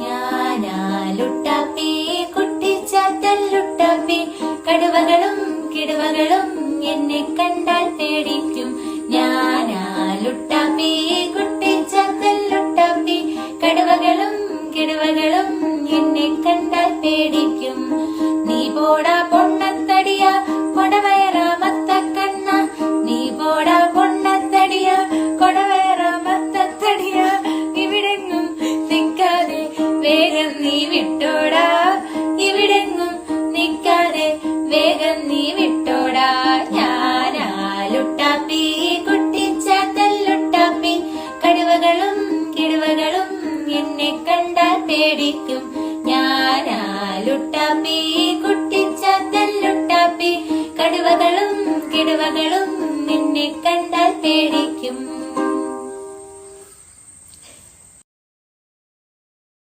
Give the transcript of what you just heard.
ഞാനാലുട്ടാപ്പി കുട്ടിച്ചാത്തല്ലുട്ടാപ്പി കടുവകളും കിടുവകളും എന്നെ കണ്ടാൽ പേടിക്കും. ഞാനാലുട്ടാപ്പി കുട്ടിച്ചാത്തല്ലുട്ടാപ്പി കടുവകളും കിടുവകളും എന്നെ കണ്ടാൽ പേടിക്കും. നീ പോടാ പൊണ്ണത്തടിയ കൊടവയറാമത്തക്കണ്ണ, നീ പോടാ പൊണ്ണത്തടിയ കൊടവയറാമത്തടിയ, ഇവിടെങ്ങും നിൽക്കാതെ വേഗം നീ വിട്ടോടാ, ഇവിടെങ്ങും നിൽക്കാതെ വേഗം നീ വിട്ടോടാ. ഞാനാലുട്ടാപ്പി കുട്ടിച്ചാത്തല്ലുട്ടാപ്പി കടുവകളും കിടുവകളും എന്നെ കണ്ടാൽ പേടിക്കും. ഞാനാലുട്ടാപ്പി കുട്ടിച്ചാത്തല്ലുട്ടാപ്പി കടുവകളും കിടുവകളും എന്നെ കണ്ടാൽ പേടിക്കും.